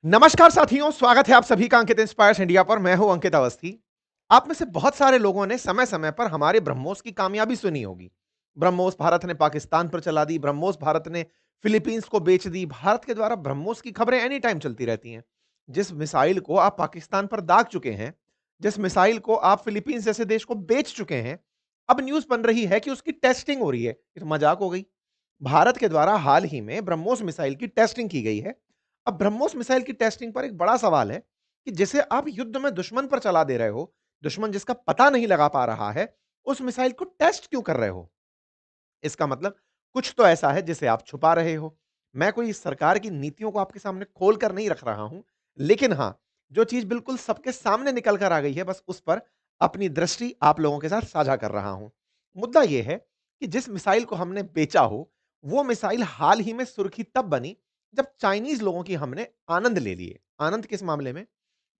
नमस्कार साथियों, स्वागत है आप सभी का अंकित इंस्पायर्स इंडिया पर। मैं हूं अंकित अवस्थी। आप में से बहुत सारे लोगों ने समय-समय पर हमारे ब्रह्मोस की कामयाबी सुनी होगी। ब्रह्मोस भारत ने पाकिस्तान पर चला दी, ब्रह्मोस भारत ने फिलीपींस को बेच दी। भारत के द्वारा ब्रह्मोस की खबरें एनी टाइम चलती रहती हैं। जिस मिसाइल को आप पाकिस्तान पर दाग चुके हैं, जिस मिसाइल को आप फिलीपींस जैसे देश को बेच चुके हैं, अब न्यूज़ बन रही है कि उसकी टेस्टिंग हो रही है। ये तो मजाक हो गई। भारत के द्वारा हाल ही में ब्रह्मोस मिसाइल की टेस्टिंग की गई है। अब ब्रह्मोस मिसाइल की टेस्टिंग पर एक बड़ा सवाल है कि जिसे आप युद्ध में दुश्मन पर चला दे रहे हो, दुश्मन जिसका पता नहीं लगा पा रहा है, उस मिसाइल को टेस्ट क्यों कर रहे हो? इसका मतलब कुछ तो ऐसा है जिसे आप छुपा रहे हो। मैं कोई सरकार की नीतियों को आपके सामने खोल कर नहीं रख रहा हूं, लेकिन हां, जो चीज बिल्कुल सबके सामने निकल कर आ गई है, बस उस पर अपनी दृष्टि आप लोगों के साथ साझा कर रहा हूं। मुद्दा यह है कि जिस मिसाइल को हमने बेचा हो, वो मिसाइल हाल ही में सुर्खी तब बनी जब चाइनीज लोगों की हमने आनंद ले लिए। आनंद किस मामले में?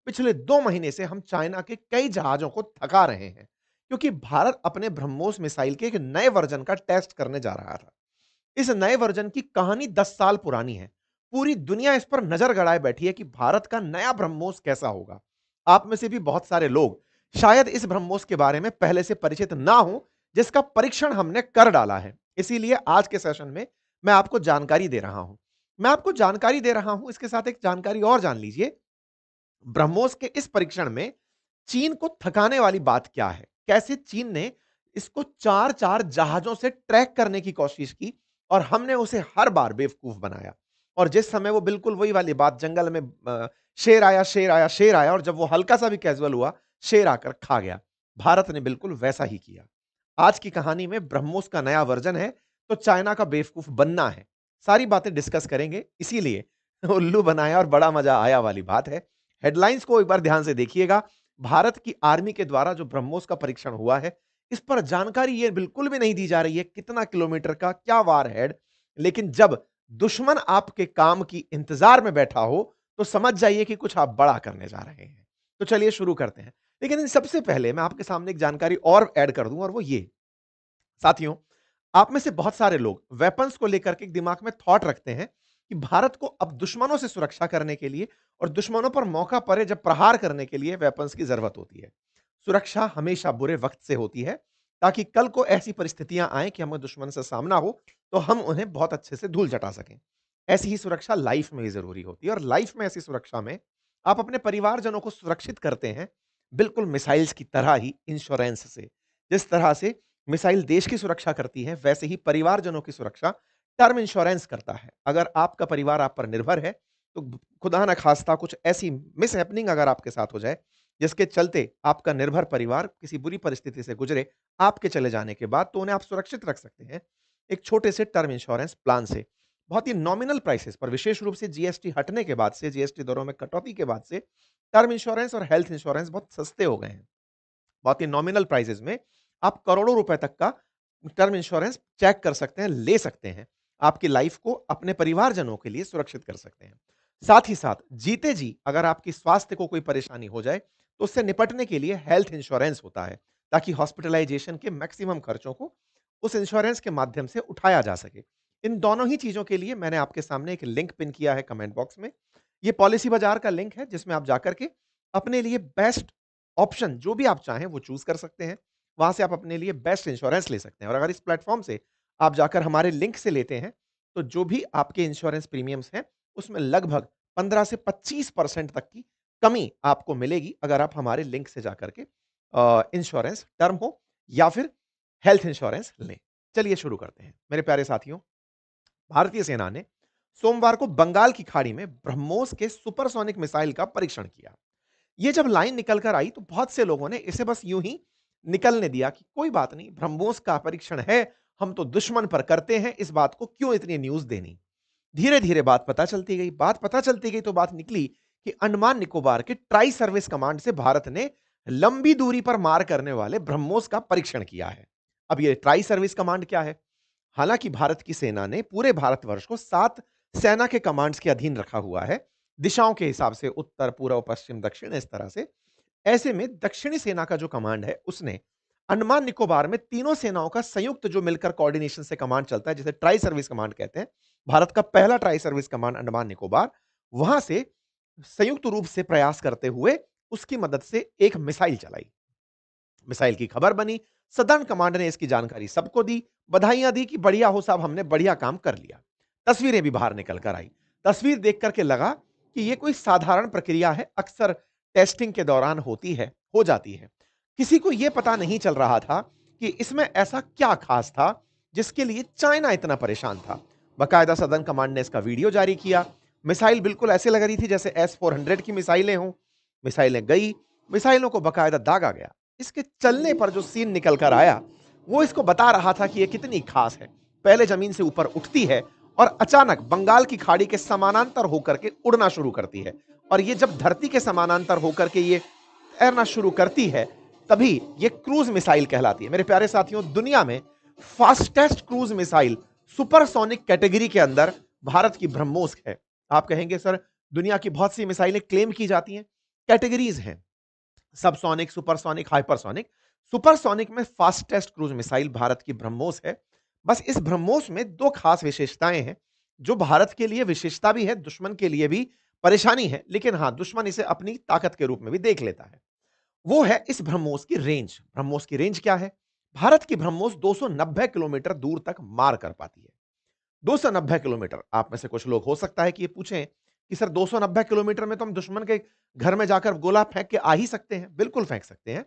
पिछले 2 महीने से हम चाइना के कई जहाज़ों को थका रहे हैं, क्योंकि भारत अपने ब्रह्मोस मिसाइल के एक नए वर्जन का टेस्ट करने जा रहा था। इस नए वर्जन की कहानी 10 साल पुरानी है। पूरी दुनिया इस पर नज़र गड़ाए बैठी है कि भारत का नया ब्रह्मोस कैसा होगा। आप में से भी बहुत सारे लोग शायद इस ब्रह्मोस के बारे में पहले से परिचित ना हों, जिसका परीक्षण हमने कर डाला है। इसीलिए आज के सेशन में मैं आपको जानकारी दे रहा हूं। मैं आपको जानकारी दे रहा हूं, इसके साथ एक जानकारी और जान लीजिए। ब्रह्मोस के इस परीक्षण में चीन को थकाने वाली बात क्या है? कैसे चीन ने इसको 4-4 जहाज़ों से ट्रैक करने की कोशिश की और हमने उसे हर बार बेवकूफ़ बनाया। और जिस समय वो बिल्कुल वही वाली बात जंगल में शेर आया, शेर आया, शेर आया और जब वो हल्का-सा भी कैज़ुअल हुआ, शेर आकर खा गया। भारत ने बिल्कुल वैसा ही किया। आज की कहानी में ब्रह्मोस का नया वर्ज़न है, तो चाइना का बेवकूफ़ बनना है। सारी बातें डिस्कस करेंगे, इसीलिए उल्लू बनाया और बड़ा मज़ा आया वाली बात है। हेडलाइंस को एक बार ध्यान से देखिएगा। भारत की आर्मी के द्वारा जो ब्रह्मोस का परीक्षण हुआ है, इस पर जानकारी ये बिल्कुल भी नहीं दी जा रही है, कितना किलोमीटर का, क्या वारहेड। लेकिन जब दुश्मन आपके काम की इंतजार में बैठा हो, तो समझ जाइए कि कुछ आप बड़ा करने जा रहे हैं। तो चलिए शुरू करते हैं। लेकिन इन सबसे पहले मैं आपके सामने एक जानकारी और ऐड कर दूं, और वो ये। साथियों, आप में से बहुत सारे लोग वेपन्स को लेकर के दिमाग में थॉट रखते हैं कि भारत को अब दुश्मनों से सुरक्षा करने के लिए और दुश्मनों पर मौका पड़े जब प्रहार करने के लिए वेपन्स की जरूरत होती है। सुरक्षा हमेशा बुरे वक्त से होती है, ताकि कल को ऐसी परिस्थितियां आए कि हमें दुश्मन से सामना हो, तो हम उन्हें बहुत अच्छे से धूल चटा सकें। ऐसी ही सुरक्षा लाइफ में भी जरूरी होती है, और लाइफ में ऐसी सुरक्षा में आप अपने परिवारजनों को सुरक्षित करते हैं, बिल्कुल मिसाइल्स की तरह ही इंश्योरेंस से। जिस तरह से मिसाइल देश की सुरक्षा करती है, वैसे ही परिवारजनों की सुरक्षा टर्म इंश्योरेंस करता है। अगर आपका परिवार आप पर निर्भर है, तो खुदा न खास्ता कुछ ऐसी मिसहैपनिंग अगर आपके साथ हो जाए, जिसके चलते आपका निर्भर परिवार किसी बुरी परिस्थिति से गुजरे, आपके चले जाने के बाद, तो उन्हें आप सुरक्षित रख सकते हैं, एक छोटे से टर्म इंश्योरेंस प्लान से। बहुत ही नॉमिनल प्राइसेस पर, विशेष रूप से जीएसटी हटने के बाद से, जीएसटी दरों में कटौती के बाद से, टर्म इंश्योरेंस और हेल्थ इंश्योरेंस बहुत सस्ते हो गए हैं। बहुत ही नॉमिनल प्राइसेस में आप करोड़ों रुपए तक का टर्म इंश्योरेंस चेक कर सकते हैं, ले सकते हैं। आपकी लाइफ को अपने परिवारजनों के लिए सुरक्षित कर सकते हैं। साथ ही साथ जीते जी अगर आपकी स्वास्थ्य को कोई परेशानी हो जाए, तो उससे निपटने के लिए हेल्थ इंश्योरेंस होता है, ताकि हॉस्पिटलाइजेशन के मैक्सिमम खर्चों को उस इंश्योरेंस के माध्यम से उठाया जा सके। इन दोनों ही चीजों के लिए मैंने आपके सामने एक लिंक पिन किया है कमेंट बॉक्स में। ये पॉलिसी बाजार का लिंक है, जिसमें आप जाकर के अपने लिए बेस्ट ऑप्शन जो भी आप चाहें वो चूज़ कर सकते हैं। वहाँ से आप अपने लिए बेस्ट इंश्योरेंस ले सकते हैं, और अगर इस प्लेटफ़ॉर्म से आप जाकर हमारे लिंक से लेते हैं, तो जो भी आपके इंश्योरेंस प्रीमियम्स हैं, उसमें लगभग 15 से 25% तक की कमी आपको मिलेगी, अगर आप हमारे लिंक से जाकर के इंश्योरेंस टर्म हो या फिर हेल्थ इंश्योरेंस लें। चलिए शुरू करते हैं। मेरे प्यारे साथियों, भारतीय सेना ने सोमवार को बंगाल की खाड़ी में ब्रह्मोस के सुपरसोनिक मिसाइल का परीक्षण किया। ये जब लाइन निकल कर आई, तो बहुत से लोगों ने इसे बस यूं ही निकलने दिया कि कोई बात नहीं, ब्रह्मोस का परीक्षण है, हम तो दुश्मन पर करते हैं, इस बात को क्यों इतनी न्यूज़ देनी। धीरे-धीरे बात पता चलती गई तो बात निकली कि अंडमान निकोबार के ट्राई सर्विस कमांड से भारत ने लंबी दूरी पर मार करने वाले ब्रह्मोस का परीक्षण किया है। अब ये ट्राई सर्विस कमांड क्या है? हालांकि भारत की सेना ने पूरे भारतवर्ष को 7 सेना के कमांड्स के अधीन रखा हुआ है, दिशाओं के हिसाब से उत्तर, पूर्व, पश्चिम, दक्षिण, इस तरह से। ऐसे में दक्षिणी सेना का जो कमांड है, उसने अंडमान निकोबार में तीनों सेनाओं का संयुक्त जो मिलकर कोऑर्डिनेशन से कमांड चलता है, जिसे ट्राई सर्विस कमांड कहते हैं। भारत का पहला tri service command Andaman Nicobar, वहां से संयुक्त रूप से प्रयास करते हुए उसकी मदद से एक मिसाइल चलाई। मिसाइल की खबर बनी, सदर्न कमांड ने इसकी जानकारी सबको दी, बधाइयां दी कि बढ़िया हो साहब, हमने बढ़िया काम कर लिया। तस्वीरें भी बाहर निकल कर आई। तस्वीर देख करके लगा कि ये कोई साधारण प्रक्रिया है, अक्सर टेस्टिंग के दौरान होती है, हो जाती है। किसी को यह पता नहीं चल रहा था कि इसमें ऐसा क्या खास था जिसके लिए चाइना इतना परेशान था। बकायदा सदर्न कमांड ने इसका वीडियो जारी किया। मिसाइल बिल्कुल ऐसे लग रही थी जैसे S-400 की मिसाइलें हों। मिसाइलें गई, मिसाइलों को बकायदा दागा गया। इसके चलने पर जो सीन निकल कर आया, वो इसको बता रहा था कि ये कितनी खास है। पहले जमीन से ऊपर उठती है और अचानक बंगाल की खाड़ी के समानांतर होकर के उड़ना शुरू करती है। और ये जब धरती के समानांतर होकर के ये तैरना शुरू करती है, तभी ये क्रूज मिसाइल कहलाती है। मेरे प्यारे साथियों, दुनिया में fastest cruise missile supersonic category के अंदर भारत की ब्रह्मोस है। आप कहेंगे सर, दुनिया की बहुत सी मिसाइलें क्लेम की जाती हैं, कैटेगरीज हैं, सबसोनिक, सुपरसोनिक, हाइपरसोनिक। सुपरसोनिक में फास्टेस्ट क्रूज मिसाइल भारत की ब्रह्मोस है। बस इस ब्रह्मोस में दो खास विशेषताएं हैं, जो भारत के लिए विशेषता भी है, दुश्मन के लिए भी परेशानी है, लेकिन हां, दुश्मन इसे अपनी ताकत के रूप में भी देख लेता है। वो है इस ब्रह्मोस की रेंज। ब्रह्मोस की रेंज क्या है? भारत की ब्रह्मोस 290 किलोमीटर दूर तक मार कर पाती है। 290 किलोमीटर। आप में से कुछ लोग हो सकता है कि ये पूछें कि सर 290 किलोमीटर में तो हम दुश्मन के घर में जाकर गोला फेंक के आ ही सकते हैं। बिल्कुल फेंक सकते हैं।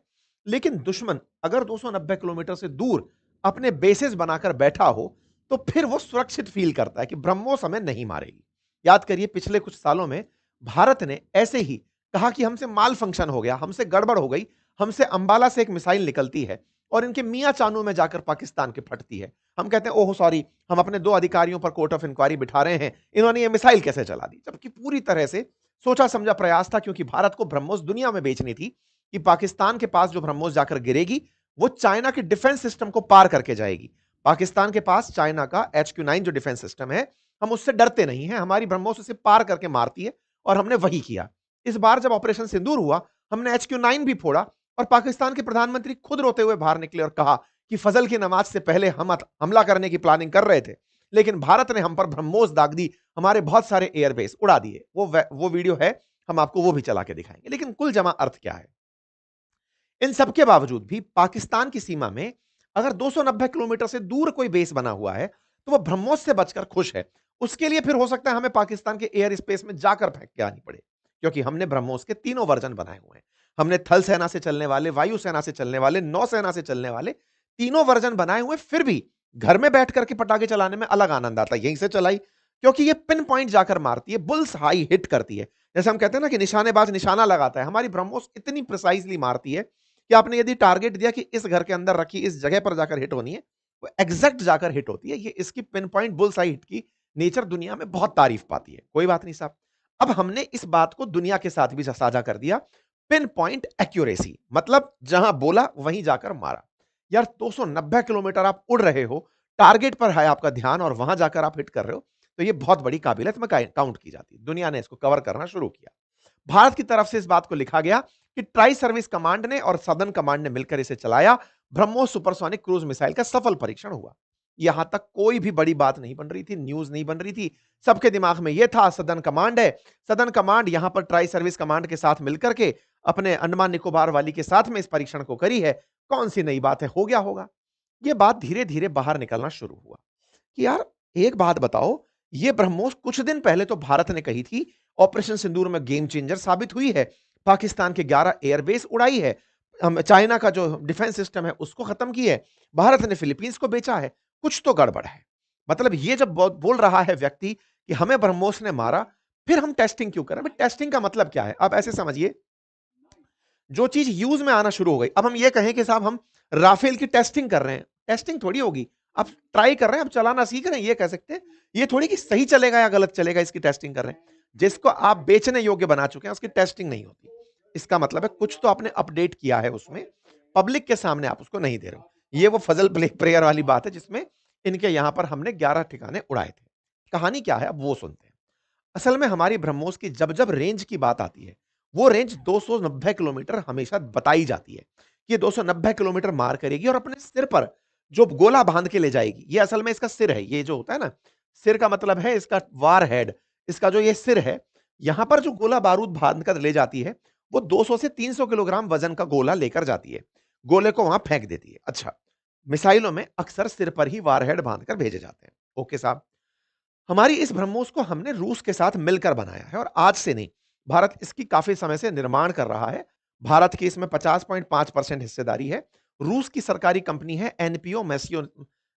लेकिन दुश्मन अगर 290 किलोमीटर से दूर अपने बेसेस बनाकर बैठा हो, तो फिर वो सुरक्षित फील करता है कि ब्रह्मोस हमें नहीं मारेगी। याद करिए, पिछले कुछ सालों में भारत ने ऐसे ही कहा कि हमसे माल फंक्शन हो गया, हमसे गड़बड़ हो गई, हमसे अंबाला से एक मिसाइल निकलती है और इनके मियां चानू में जाकर पाकिस्तान के फटती है। हम कहते हैं ओह सॉरी, हम अपने दो अधिकारियों पर कोर्ट ऑफ इंक्वायरी बिठा रहे हैं, इन्होंने ये मिसाइल कैसे चला दी? जबकि पूरी तरह से सोचा समझा प्रयास था, क्योंकि भारत को ब्रह्मोस दुनिया में बेचनी थी कि पाकिस्तान के पास जो ब्रह्मोस जाकर गिरेगी, वो चाइना के डिफेंस सिस्टम को पार करके जाएगी। पाकिस्तान के पास चाइना का HQ-9 जो डिफेंस सिस्टम है, हम उससे डरते नहीं हैं, हमारी ब्रह्मोस उसे पार करके मारती है, और हमने वही किया। इस बार जब ऑपरेशन सिंदूर हुआ, हमने HQ-9 भी फोड़ा और पाकिस्तान के प्रधानमंत्री खुद रोते हुए बाहर निकले और कहा कि फजल की नमाज से पहले हम हमला करने की प्लानिंग कर रहे थे, लेकिन भारत ने हम पर ब्रह्मोस दाग दी, हमारे बहुत सारे एयरबेस उड़ा दिए। वो वीडियो है, हम आपको वो भी चला के दिखाएंगे। लेकिन कुल जमा अर्थ क्या है? इन सबके बावजूद भी पाकिस्तान की सीमा में अगर 290 किलोमीटर से दूर कोई बेस बना हुआ है, तो वह ब्रह्मोस से बचकर खुश है। उसके लिए फिर हो सकता है हमें पाकिस्तान के एयर स्पेस में जाकर फेंक के आनी पड़े, क्योंकि हमने ब्रह्मोस के तीनों वर्जन बनाए हुए हैं। हमने थल सेना से चलने वाले, वायु सेना से चलने वाले, नौसेना से चलने वाले तीनों वर्जन बनाए हुए। फिर भी घर में बैठ करके पटाखे चलाने में अलग आनंद आता है। यहीं से चलाई, क्योंकि ये पिन पॉइंट जाकर मारती है, बुल्स हाई हिट करती है। जैसे हम कहते हैं ना कि निशानेबाज निशाना लगाता है, हमारी ब्रह्मोस इतनी प्रिसाइजली मारती है कि आपने यदि टारगेट दिया कि इस घर के अंदर रखी इस जगह पर जाकर हिट होनी है, वो एग्जैक्ट जाकर हिट होती है। ये इसकी pin point bulls I hit की नेचर दुनिया में बहुत तारीफ पाती है। कोई बात नहीं साहब, अब हमने इस बात को दुनिया के साथ भी साझा कर दिया। पिन पॉइंट एक्यूरेसी, मतलब जहां बोला वहीं जाकर मारा। यार 290 किलोमीटर आप उड़ रहे हो, टारगेट पर है आपका ध्यान और वहां जाकर आप हिट कर रहे हो, तो ये बहुत बड़ी काबिलियत में काउंट की जाती है। दुनिया ने इसको कवर करना शुरू किया। भारत की तरफ से इस बात को लिखा गया कि ट्राई सर्विस कमांड ने और सदर्न कमांड ने मिलकर इसे चलाया। ब्रह्मोस सुपरसोनिक क्रूज मिसाइल का सफल परीक्षण हुआ। यहां तक कोई भी बड़ी बात नहीं बन रही थी, न्यूज नहीं बन रही थी। सबके दिमाग में यह था सदर्न कमांड है, सदर्न कमांड यहां पर ट्राई सर्विस कमांड के साथ मिलकर के अपने अंडमान निकोबार वाली के साथ में इस परीक्षण को करी है। कौन सी नई बात है, हो गया होगा। यह बात धीरे धीरे बाहर निकलना शुरू हुआ कि यार एक बात बताओ, ये ब्रह्मोस कुछ दिन पहले तो भारत ने कही थी ऑपरेशन सिंदूर में गेम चेंजर साबित हुई है, पाकिस्तान के 11 एयरबेस उड़ाई है, चाइना का जो डिफेंस सिस्टम है उसको खत्म की है, भारत ने फिलीपींस को बेचा है। कुछ तो गड़बड़ है। मतलब ये जब बोल रहा है व्यक्ति कि हमें ब्रह्मोस ने मारा, फिर हम टेस्टिंग क्यों करें? टेस्टिंग का मतलब क्या है? आप ऐसे समझिए, जो चीज यूज में आना शुरू हो गई, अब हम ये कहें कि साहब हम राफेल की टेस्टिंग कर रहे हैं, टेस्टिंग थोड़ी होगी। आप ट्राई कर रहे हैं, आप चलाना सीख रहे हैं, ये कह सकते हैं। ये थोड़ी कि सही चलेगा या गलत चलेगा, इसकी टेस्टिंग कर रहे हैं। जिसको आप बेचने योग्य बना चुके हैं उसकी टेस्टिंग नहीं होती। इसका मतलब है कुछ तो आपने अपडेट किया है उसमें, पब्लिक के सामने आप उसको नहीं दे रहे हो। ये वो फजल प्रेयर वाली बात है जिसमें इनके यहां पर हमने 11 ठिकाने उड़ाए थे। कहानी क्या है अब वो सुनते हैं। असल में हमारी ब्रह्मोस की जब जब रेंज की बात आती है, वो रेंज 290 किलोमीटर हमेशा बताई जाती है। ये 290 किलोमीटर मार करेगी और अपने सिर पर जो गोला बांध के ले जाएगी, ये असल में इसका सिर है। ये जो होता है ना, सिर का मतलब है इसका वार हेड, इसका जो ये सिर है, यहां पर जो गोला बारूद बांध कर ले जाती है, वो 200 से 300 किलोग्राम वजन का गोला लेकर जाती है, गोले को वहां फेंक देती है। अच्छा, मिसाइलों में अक्सर सिर पर ही वारहेड बांधकर भेजे जाते हैं। ओके साहब, हमारी इस ब्रह्मोस को हमने रूस के साथ मिलकर बनाया है और आज से नहीं, भारत इसकी काफी समय से निर्माण कर रहा है। भारत की इसमें 50.5% हिस्सेदारी है। रूस की सरकारी कंपनी है एनपीओ मैसियो,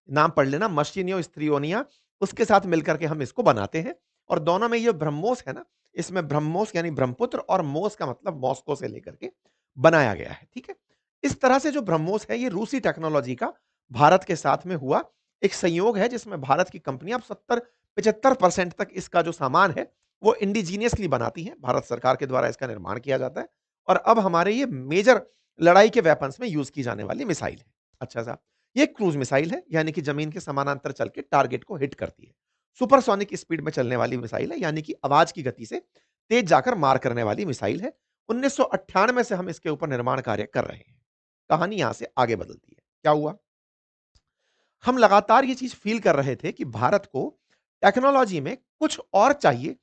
नाम पढ़ लेना, मशीनियो स्त्रियोनिया, उसके साथ मिलकर के हम इसको बनाते हैं। और दोनों में ये ब्रह्मोस है ना, इसमें ब्रह्मोस यानी ब्रह्मपुत्र और मोस का मतलब मॉस्को से लेकर के बनाया गया है। ठीक है, इस तरह से जो ब्रह्मोस है ये रूसी टेक्नोलॉजी का भारत के साथ में हुआ एक संयोग है, जिसमें भारत की कंपनियां अब 70-75% तक इसका जो सामान है वो इंडिजीनियसली बनाती हैं, भारत सरकार के द्वारा इसका निर्माण किया जाता है। और अब हमारे ये मेजर लड़ाई के वेपन्स में यूज की जाने वाली मिसाइल है। अच्छा साहब, ये क्रूज मिसाइल है, यानी कि जमीन के समानांतर चल के टारगेट को हिट करती है। सुपरसोनिक स्पीड में चलने वाली मिसाइल है, यानी कि आवाज की गति से तेज जाकर मार करने वाली मिसाइल है। 1998 से हम इसके ऊपर निर्माण कार्य कर रहे हैं। कहानी यहां से आगे बदलती है। क्या हुआ, हम लगातार ये चीज फील कर रहे थे कि भारत को टेक्नोलॉजी में कुछ और चाहिए,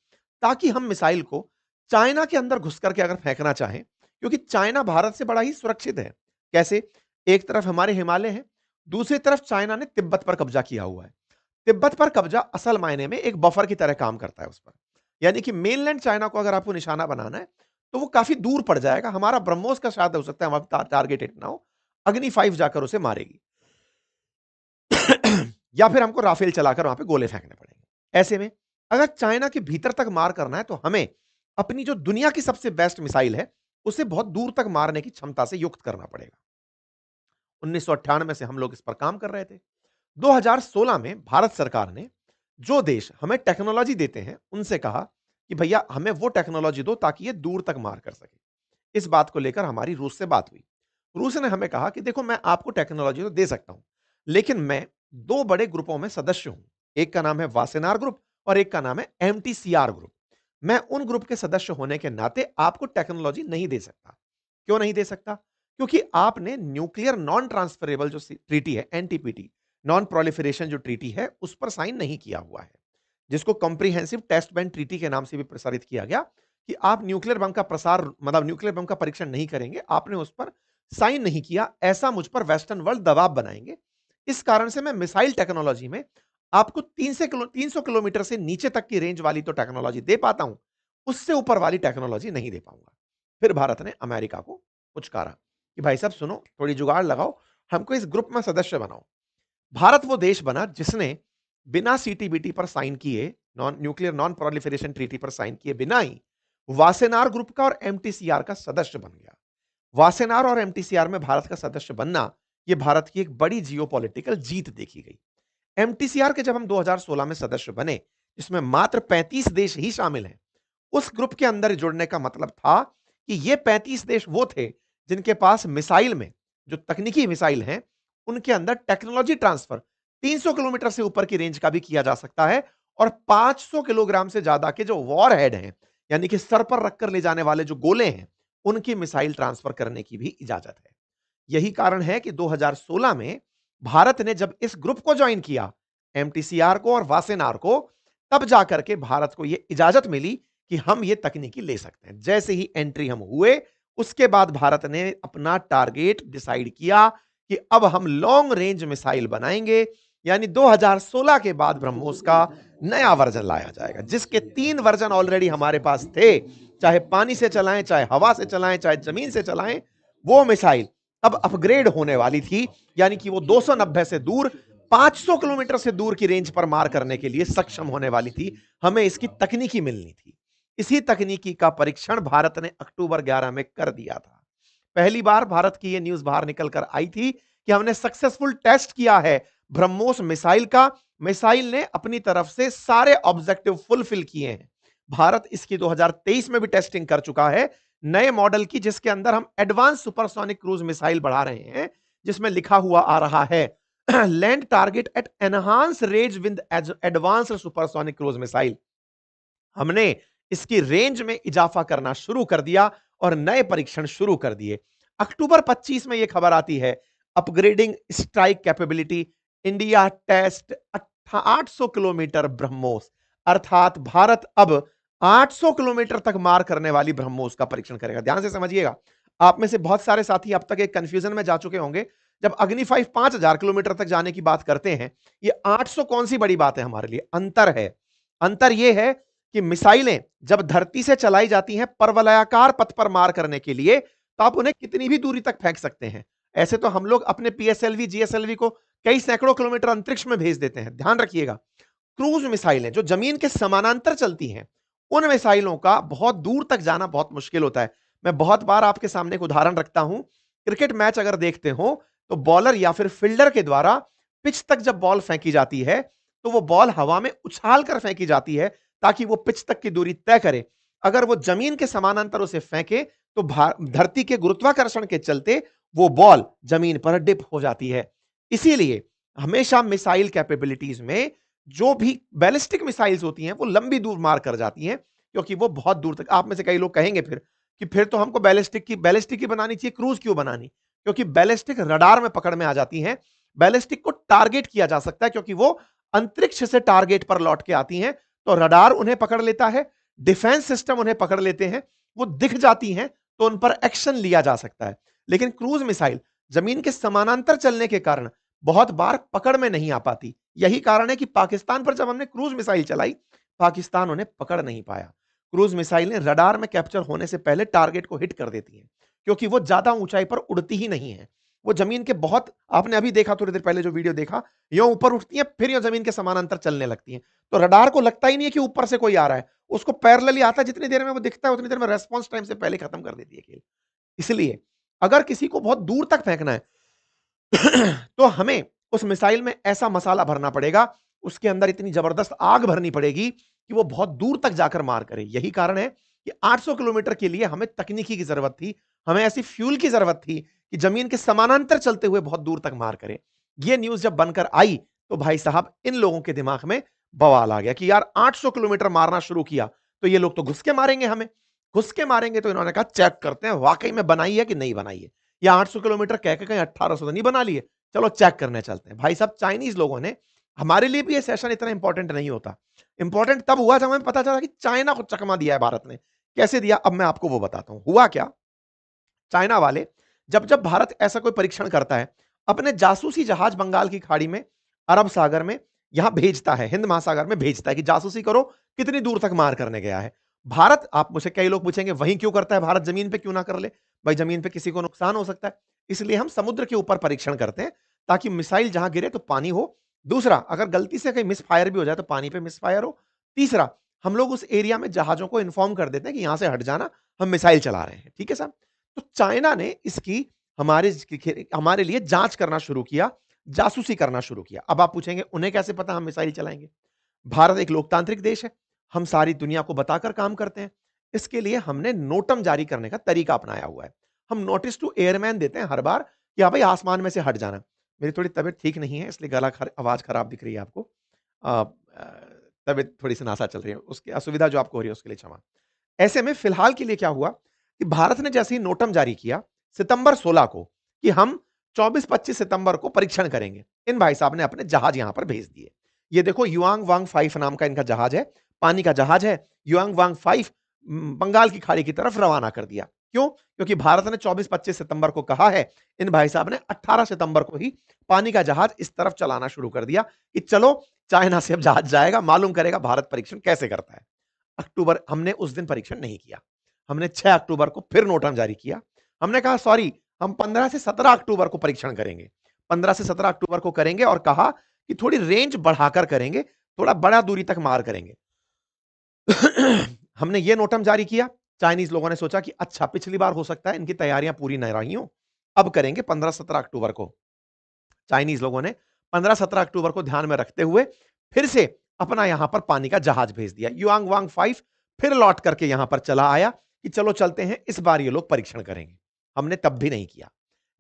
ताकि हम मिसाइल को चाइना के अंदर घुस करके अगर फेंकना चाहें, क्योंकि चाइना भारत से बड़ा ही सुरक्षित है। कैसे? एक तरफ हमारे हिमालय है, दूसरी तरफ चाइना ने तिब्बत पर कब्जा किया हुआ है। तिब्बत पर कब्जा असल मायने में एक बफर की तरह काम करता है उस पर, यानी कि मेनलैंड चाइना को अगर आपको निशाना बनाना है तो वो काफी दूर पड़ जाएगा। हमारा ब्रह्मोस का शायद हो सकता है वहां टारगेट हिट ना हो, अग्नि 5 जाकर उसे मारेगी। या फिर हमको राफेल चलाकर वहां पे गोले फेंकने पड़ेंगे। ऐसे में अगर चाइना के भीतर तक मार करना है तो हमें अपनी जो दुनिया की सबसे बेस्ट मिसाइल है उसे बहुत दूर तक मारने की क्षमता से युक्त करना पड़ेगा। 1998 से हम लोग इस पर काम कर रहे थे। 2016 में भारत सरकार ने जो देश हमें टेक्नोलॉजी देते हैं उनसे कहा कि भैया हमें वो टेक्नोलॉजी दो ताकि ये दूर तक मार कर सके। इस बात को लेकर हमारी रूस से बात हुई। रूस ने हमें कहा कि देखो, मैं आपको टेक्नोलॉजी तो दे सकता हूं, लेकिन मैं दो बड़े ग्रुपों में सदस्य हूं। एक का नाम है वासेनार ग्रुप और एक का नाम है एमटीसीआर ग्रुप। मैं उन ग्रुप के सदस्य होने के नाते आपको टेक्नोलॉजी नहीं दे सकता। क्यों नहीं दे सकता? क्योंकि आपने न्यूक्लियर नॉन ट्रांसफरेबल जो ट्रीटी है, एनटीपीटी, नॉन प्रोलिफरेशन जो ट्रीटी है, उस पर साइन नहीं किया हुआ है, जिसको कॉम्प्रिहेंसिव टेस्ट बैंड ट्रीटी के नाम से भी प्रसारित किया गया कि आप न्यूक्लियर बम का प्रसार, मतलब न्यूक्लियर बम का परीक्षण नहीं करेंगे। आपने उस पर साइन नहीं किया, ऐसा मुझ पर वेस्टर्न वर्ल्ड दबाव बनाएंगे। इस कारण से मैं मिसाइल टेक्नोलॉजी में आपको 300 किलोमीटर से नीचे तक की रेंज वाली तो टेक्नोलॉजी दे पाता हूं, उससे ऊपर वाली टेक्नोलॉजी नहीं दे पाऊंगा। फिर भारत ने अमेरिका को पुचकारा कि भाई साहब सुनो, थोड़ी जुगाड़ लगाओ, हमको इस ग्रुप में सदस्य बनाओ। भारत वो देश बना जिसने बिना सीटीबीटी पर साइन किए, non nuclear non proliferation treaty पर साइन किए बिना ही वासेनार ग्रुप का और एमटीसीआर का सदस्य बन गया। वासेनार और एमटीसीआर में भारत का सदस्य बनना, यह भारत की एक बड़ी जियोपॉलिटिकल जीत देखी गई। एमटीसीआर के जब हम 2016 में सदस्य बने, जिसमें मात्र 35 देश ही शामिल हैं, उस ग्रुप के अंदर जुड़ने का मतलब था कि ये 35 देश वो थे जिनके पास मिसाइल में, जो तकनीकी मिसाइल हैं, उनके अंदर टेक्नोलॉजी ट्रांसफर 300 किलोमीटर से ऊपर की रेंज का भी किया जा सकता है और 500 किलोग्राम से ज्यादा के जो वॉर हेड हैं, यानी कि सर पर रखकर ले जाने वाले जो गोले हैं, उनकी मिसाइल ट्रांसफर करने की भी इजाजत है। यही कारण है कि 2016 में भारत ने जब इस ग्रुप को ज्वाइन किया, एमटीसीआर को और वासेनार को, तब जाकर के भारत को यह इजाजत मिली कि हम ये तकनीकी ले सकते हैं। जैसे ही एंट्री हम हुए, उसके बाद भारत ने अपना टारगेट डिसाइड किया कि अब हम लॉन्ग रेंज मिसाइल बनाएंगे, यानी 2016 के बाद ब्रह्मोस का नया वर्जन लाया जाएगा, जिसके 3 वर्जन ऑलरेडी हमारे पास थे। चाहे पानी से चलाएं, चाहे हवा से चलाएं, चाहे जमीन से चलाएं, वो मिसाइल अब अपग्रेड होने वाली थी, यानी कि वो 290 से दूर, 500 किलोमीटर से दूर की रेंज पर मार करने के लिए सक्षम होने वाली थी। हमें इसकी तकनीकी मिलनी थी। इसी तकनीकी का परीक्षण भारत ने अक्टूबर 11 में कर दिया था। पहली बार भारत की यह न्यूज बाहर निकल कर आई थी कि हमने सक्सेसफुल टेस्ट किया है ब्रह्मोस मिसाइल का। मिसाइल ने अपनी तरफ से सारे ऑब्जेक्टिव फुलफिल किए हैं। भारत इसकी 2023 में भी टेस्टिंग कर चुका है, नए मॉडल की, जिसके अंदर हम एडवांस सुपरसोनिक क्रूज मिसाइल बढ़ा रहे हैं, जिसमें लिखा हुआ आ रहा है land target at enhance range with advance supersonic cruise missile. हमने इसकी रेंज में इजाफा करना शुरू कर दिया और नए परीक्षण शुरू कर दिए। अक्टूबर 25 में यह खबर आती है, upgrading strike capability, India test 800 kilometre BrahMos, अर्थात भारत अब 800 किलोमीटर तक मार करने वाली ब्रह्मोस का परीक्षण करेगा। ध्यान से समझिएगा। आप में से बहुत सारे साथी अब तक एक कंफ्यूजन में जा चुके होंगे। जब अग्नि 5 5000 किलोमीटर तक जाने की बात करते हैं, ये 800 कौन सी बड़ी बात है हमारे लिए? अंतर है। अंतर यह है कि मिसाइलें जब धरती से चलाई जाती हैं परवलयाकार पथ पर मार करने के लिए, तो आप उन्हें कितनी भी दूरी तक फेंक सकते हैं। ऐसे तो हम लोग अपने पीएसएलवी, जीएसएलवी को कई सैकड़ों किलोमीटर अंतरिक्ष में भेज देते हैं। ध्यान रखिएगा, क्रूज मिसाइलें जो जमीन के समानांतर चलती हैं, उन मिसाइलों का बहुत दूर तक जाना बहुत मुश्किल होता है। मैं बहुत बार आपके सामने एक उदाहरण रखता हूं। क्रिकेट मैच अगर देखते हो तो बॉलर या फिर फील्डर के द्वारा पिच तक जब बॉल फेंकी जाती है, तो वो बॉल हवा में उछाल कर फेंकी जाती है ताकि वो पिच तक की दूरी तय करे। अगर वो जमीन के समानांतर उसे फेंके तो धरती के गुरुत्वाकर्षण के चलते वो बॉल जमीन पर डिप हो जाती है। इसीलिए हमेशा मिसाइल कैपेबिलिटीज में जो भी बैलिस्टिक मिसाइल्स होती हैं वो लंबी दूर मार कर जाती हैं, क्योंकि वो बहुत दूर तक। आप में से कई लोग कहेंगे फिर कि फिर तो हमको बैलिस्टिक की बनानी चाहिए, क्रूज क्यों बनानी? क्योंकि बैलिस्टिक रडार में पकड़ में आ जाती हैं। बैलिस्टिक को टारगेट किया जा सकता है क्योंकि वो अंतरिक्ष से टारगेट पर लौट के आती हैं, तो रडार उन्हें पकड़ लेता है, डिफेंस सिस्टम उन्हें पकड़ लेते हैं, वो दिख जाती हैं तो उन पर एक्शन लिया जा सकता है। लेकिन क्रूज मिसाइल जमीन के समानांतर चलने के कारण बहुत बार पकड़ में नहीं आ पाती। यही कारण है कि पाकिस्तान पर जब हमने क्रूज मिसाइल चलाई, पाकिस्तान उन्हें पकड़ नहीं पाया। क्रूज मिसाइलें रडार में कैप्चर होने से पहले टारगेट को हिट कर देती हैं, क्योंकि वो ज्यादा ऊंचाई पर उड़ती ही नहीं है। वो जमीन के बहुत, आपने अभी देखा थोड़ी देर पहले जो वीडियो देखा, यो ऊपर उठती हैं फिर यो जमीन के समानांतर चलने लगती हैं। तो रडार को लगता ही नहीं है कि ऊपर से कोई आ रहा है, उसको पैरेलली आता है, जितनी देर में वो दिखता है उतनी देर में रेस्पॉन्स टाइम से पहले खत्म कर देती है खेल। इसलिए अगर किसी को बहुत दूर तक फेंकना है तो हमें उस मिसाइल में ऐसा मसाला भरना पड़ेगा, उसके अंदर इतनी जबरदस्त आग भरनी पड़ेगी कि वो बहुत दूर तक जाकर मार करे। यही कारण है कि 800 किलोमीटर के लिए हमें तकनीकी की जरूरत थी, हमें ऐसी फ्यूल की जरूरत थी कि जमीन के समानांतर चलते हुए बहुत दूर तक मार करे। ये न्यूज जब बनकर आई तो भाई साहब इन लोगों के दिमाग में बवाल आ गया कि यार 800 किलोमीटर मारना शुरू किया तो ये लोग तो घुस के मारेंगे हमें। घुस के मारेंगे तो इन्होंने कहा चेक करते हैं वाकई में बनाई है कि नहीं बनाई है, या 800 किलोमीटर कह के कहीं 1800 तो नहीं बना लिए, चलो चेक करने चलते हैं। भाई साहब चाइनीज लोगों ने, हमारे लिए भी ये सेशन इतना इंपॉर्टेंट नहीं होता, इंपॉर्टेंट तब हुआ जब हमें पता चला कि चाइना को चकमा दिया है भारत ने। कैसे दिया, अब मैं आपको वो बताता हूं। हुआ क्या, चाइना वाले जब जब भारत ऐसा कोई परीक्षण करता है, अपने जासूसी जहाज बंगाल की खाड़ी में, अरब सागर में, यहां भेजता है, हिंद महासागर में भेजता है कि जासूसी करो कितनी दूर तक मार करने गया है। भारत, आप मुझे कई लोग पूछेंगे वहीं क्यों करता है भारत, जमीन पे क्यों ना कर ले? भाई जमीन पे किसी को नुकसान हो सकता है, इसलिए हम समुद्र के ऊपर परीक्षण करते हैं ताकि मिसाइल जहां गिरे तो पानी हो। दूसरा, अगर गलती से कहीं मिस फायर भी हो जाए तो पानी पे मिस फायर हो। तीसरा, हम लोग उस एरिया में जहाजों को इन्फॉर्म कर देते हैं कि यहां से हट जाना, हम मिसाइल चला रहे हैं। ठीक है साहब। तो चाइना ने इसकी हमारे लिए जांच करना शुरू किया, जासूसी करना शुरू किया। अब आप पूछेंगे उन्हें कैसे पता हम मिसाइल चलाएंगे? भारत एक लोकतांत्रिक देश है, हम सारी दुनिया को बताकर काम करते हैं। इसके लिए हमने नोटम जारी करने का तरीका अपनाया हुआ है। हम नोटिस टू एयरमैन देते हैं हर बार कि हाँ भाई आसमान में से हट जाना। मेरी थोड़ी तबीयत ठीक नहीं है इसलिए आवाज खराब दिख रही है आपको। अ, अ, तबीयत थोड़ी सी नासा चल रही है, उसकी असुविधा जो आपको हो रही है उसके लिए क्षमा। ऐसे में फिलहाल के लिए क्या हुआ कि भारत ने जैसे ही नोटम जारी किया सितंबर 16 को कि हम 24-25 सितंबर को परीक्षण करेंगे, इन भाई साहब ने अपने जहाज यहां पर भेज दिए। ये देखो युआंग वांग 5 नाम का इनका जहाज है, पानी का जहाज है। युआंग वांग 5 बंगाल की खाड़ी की तरफ रवाना कर दिया। क्यों? क्योंकि भारत ने 24-25 सितंबर को कहा है, इन भाई साहब ने 18 सितंबर को ही पानी का जहाज इस तरफ चलाना शुरू कर दिया कि चलो चाइना से अब जहाज जाएगा, मालूम करेगा भारत परीक्षण कैसे करता है। अक्टूबर, हमने उस दिन परीक्षण नहीं किया, हमने 6 अक्टूबर को फिर नोटम जारी किया। हमने कहा सॉरी, हम 15 से 17 अक्टूबर को परीक्षण करेंगे, 15 से 17 अक्टूबर को करेंगे, और कहा कि थोड़ी रेंज बढ़ाकर करेंगे, थोड़ा बड़ा दूरी तक मार करेंगे। हमने ये नोटम जारी किया। चाइनीज लोगों ने सोचा कि अच्छा पिछली बार हो सकता है इनकी तैयारियां पूरी नहीं रही हो, अब करेंगे 15-17 अक्टूबर को। चाइनीज लोगों ने 15-17 अक्टूबर को ध्यान में रखते हुए फिर से अपना यहां पर पानी का जहाज भेज दिया। युआंग वांग 5 फिर लौट करके यहां पर चला आया कि चलो चलते हैं इस बार ये लोग परीक्षण करेंगे। हमने तब भी नहीं किया।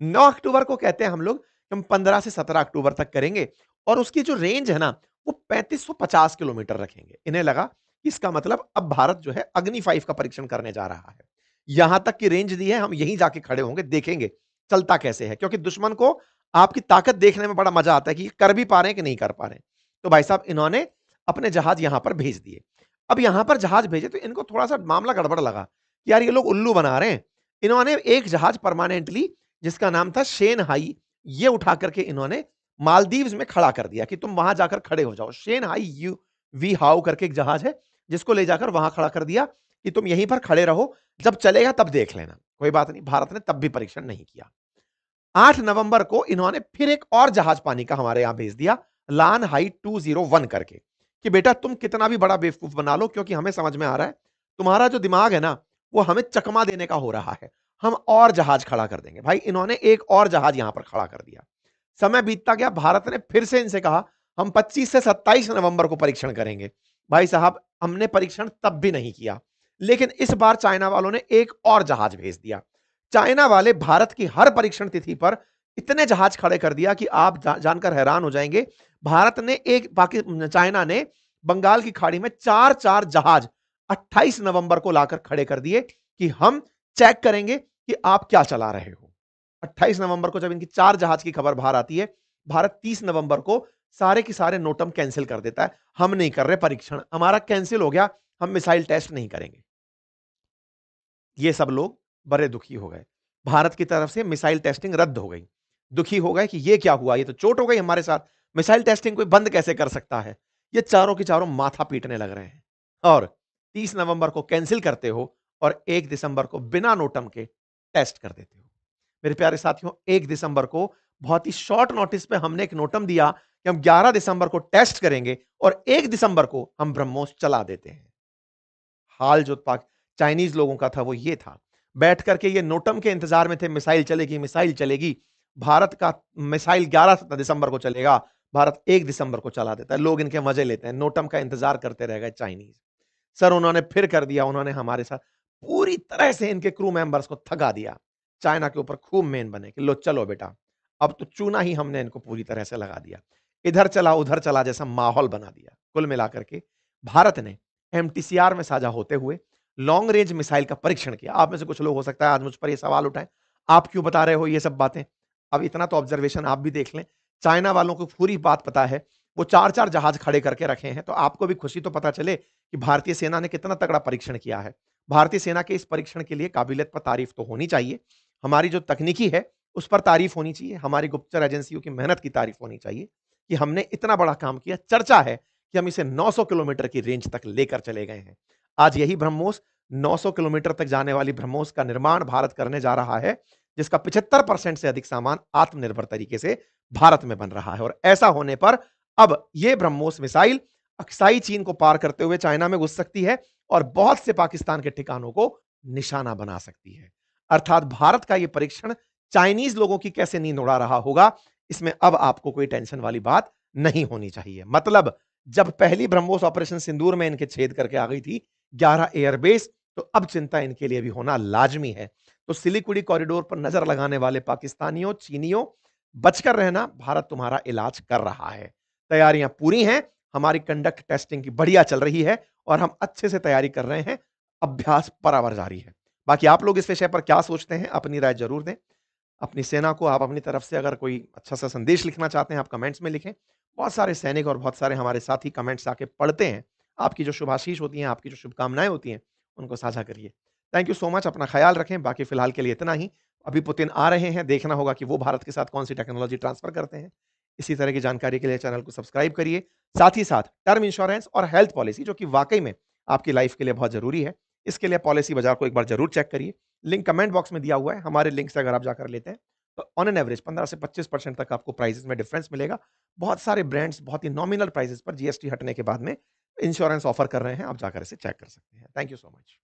9 अक्टूबर को कहते हैं हम लोग हम 15 से 17 अक्टूबर तक करेंगे, और उसकी जो रेंज है ना वो 3550 किलोमीटर रखेंगे। इन्हें लगा इसका मतलब अब भारत जो है अग्नि 5 का परीक्षण करने जा रहा है, यहां तक की रेंज दी है, हम यहीं जाके खड़े होंगे, देखेंगे चलता कैसे है, क्योंकि दुश्मन को आपकी ताकत देखने में बड़ा मजा आता है कि कर भी पा रहे हैं कि नहीं कर पा रहे हैं। तो भाई साहब इन्होंने अपने जहाज यहां पर भेज दिए। अब यहां पर जहाज भेजे तो इनको थोड़ा सा मामला गड़बड़ लगा कि यार ये लोग उल्लू बना रहे हैं। इन्होंने एक जहाज परमानेंटली, जिसका नाम था शेन हाई, ये उठा करके इन्होंने मालदीव्स में खड़ा कर दिया कि तुम वहां जाकर खड़े हो जाओ। शेन हाई यू वी हाउ करके एक जहाज है, जिसको ले जाकर वहां खड़ा कर दिया कि तुम यहीं पर खड़े रहो, जब चलेगा तब देख लेना। कोई बात नहीं, भारत ने तब भी परीक्षण नहीं किया। 8 नवंबर को इन्होंने फिर एक और जहाज पानी का हमारे यहां भेज दिया, लान हाई 201 करके, कि बेटा तुम कितना भी बड़ा बेवकूफ बना लो, क्योंकि हमें समझ में आ रहा है तुम्हारा जो दिमाग है ना, वो हमें चकमा देने का हो रहा है, हम और जहाज खड़ा कर देंगे। भाई इन्होंने एक और जहाज यहां पर खड़ा कर दिया। समय बीतता गया, भारत ने फिर से इनसे कहा हम 25 से 27 नवंबर को परीक्षण करेंगे। भाई साहब हमने परीक्षण तब भी नहीं किया, लेकिन इस बार चाइना वालों ने एक और जहाज भेज दिया। चाइना वाले भारत की हर परीक्षण तिथि पर इतने जहाज खड़े कर दिया कि आप जानकर हैरान हो जाएंगे। भारत ने चाइना ने बंगाल की खाड़ी में चार चार जहाज 28 नवंबर को लाकर खड़े कर दिए कि हम चेक करेंगे कि आप क्या चला रहे हो। 28 नवंबर को जब इनकी चार जहाज की खबर बाहर आती है, भारत 30 नवंबर को सारे के सारे नोटम कैंसिल कर देता है। हम नहीं कर रहे परीक्षण, हमारा कैंसिल हो गया, हम मिसाइल टेस्ट नहीं करेंगे। ये सब लोग बड़े दुखी हो गए। भारत की तरफ से मिसाइल टेस्टिंग रद्द हो गई। दुखी हो गए कि ये क्या हुआ, ये तो चोट हो गई हमारे साथ, मिसाइल टेस्टिंग कोई बंद कैसे कर सकता है। ये चारों के चारों माथा पीटने लग रहे हैं और 30 नवंबर को कैंसिल करते हो और 1 दिसंबर को बिना नोटम के टेस्ट कर देते हो। मेरे प्यारे साथियों, 1 दिसंबर को बहुत ही शॉर्ट नोटिस पे हमने एक नोटम दिया कि हम 11 दिसंबर को टेस्ट करेंगे और 1 दिसंबर को हम ब्रह्मोस चला देते हैं। हाल जो पाक चाइनीज लोगों का था वो ये था, बैठ करके ये नोटम के इंतजार में थे, मिसाइल चलेगी, मिसाइल चलेगी। भारत का मिसाइल 11 दिसंबर को चलेगा, भारत 1 दिसंबर को चला देता है। लोग इनके मजे लेते हैं, नोटम का इंतजार करते रह गए चाइनीज। सर उन्होंने फिर कर दिया, उन्होंने हमारे साथ पूरी तरह से इनके क्रू मेंबर्स को थका दिया। चाइना के ऊपर खूब मेन बने कि लो चलो बेटा, अब तो चूना ही हमने इनको पूरी तरह से लगा दिया। इधर चला उधर चला जैसा माहौल बना दिया। कुल मिलाकर के भारत ने एमटीसीआर में साझा होते हुए लॉन्ग रेंज मिसाइल का परीक्षण किया। आप में से कुछ लोग हो सकता है आज मुझ पर ये सवाल उठाएं, आप क्यों बता रहे हो ये सब बातें? अब इतना तो ऑब्जर्वेशन आप भी देख लें। चाइना वालों को पूरी बात पता है, वो 4-4 जहाज खड़े करके रखे हैं, तो आपको भी खुशी तो पता चले कि भारतीय सेना ने कितना तगड़ा परीक्षण किया है। भारतीय सेना के इस परीक्षण के लिए काबिलियत पर तारीफ तो होनी चाहिए। हमारी जो तकनीकी है, उस पर तारीफ होनी चाहिए। हमारी गुप्तचर एजेंसियों की मेहनत की तारीफ होनी चाहिए कि हमने इतना बड़ा काम किया। चर्चा है कि हम इसे 900 किलोमीटर की रेंज तक लेकर चले गए हैं। आज यही ब्रह्मोस 900 किलोमीटर तक जाने वाली ब्रह्मोस का निर्माण भारत करने जा रहा है, जिसका 75% से अधिक सामान आत्मनिर्भर तरीके से भारत में बन रहा है। और ऐसा होने पर अब यह ब्रह्मोस मिसाइल अक्साई चीन को पार करते हुए चाइना में घुस सकती है और बहुत से पाकिस्तान के ठिकानों को निशाना बना सकती है। अर्थात भारत का यह परीक्षण चाइनीज लोगों की कैसे नींद उड़ा रहा होगा, इसमें अब आपको कोई टेंशन वाली बात नहीं होनी चाहिए। मतलब जब पहली ब्रह्मोस ऑपरेशन सिंदूर में इनके छेद करके आ गई थी 11 एयरबेस, तो अब चिंता इनके लिए भी होना लाजमी है। तो सिलीगुड़ी कॉरिडोर पर नजर लगाने वाले पाकिस्तानियों, चीनियों, बचकर रहना, भारत तुम्हारा इलाज कर रहा है। तैयारियां पूरी हैं, हमारी कंडक्ट टेस्टिंग की बढ़िया चल रही है और हम अच्छे से तैयारी कर रहे हैं। अभ्यास बराबर जारी है। बाकी आप लोग इस विषय पर क्या सोचते हैं, अपनी राय जरूर दें। अपनी सेना को आप अपनी तरफ से अगर कोई अच्छा सा संदेश लिखना चाहते हैं, आप कमेंट्स में लिखें। बहुत सारे सैनिक और बहुत सारे हमारे साथी कमेंट्स आके पढ़ते हैं। आपकी जो शुभाशीष होती हैं, आपकी जो शुभकामनाएं होती हैं, उनको साझा करिए। थैंक यू सो मच, अपना ख्याल रखें। बाकी फिलहाल के लिए इतना ही। अभी पुतिन आ रहे हैं, देखना होगा कि वो भारत के साथ कौन सी टेक्नोलॉजी ट्रांसफर करते हैं। इसी तरह की जानकारी के लिए चैनल को सब्सक्राइब करिए। साथ ही साथ टर्म इंश्योरेंस और हेल्थ पॉलिसी, जो कि वाकई में आपकी लाइफ के लिए बहुत जरूरी है, इसके लिए पॉलिसी बाजार को एक बार जरूर चेक करिए। लिंक कमेंट बॉक्स में दिया हुआ है। हमारे लिंक से अगर आप जाकर लेते हैं तो ऑन एन एवरेज 15 से 25% तक आपको प्राइसेस में डिफरेंस मिलेगा। बहुत सारे ब्रांड्स बहुत ही नॉमिनल प्राइसेस पर जीएसटी हटने के बाद में इंश्योरेंस ऑफर कर रहे हैं, आप जाकर इसे चेक कर सकते हैं। Thank you so much.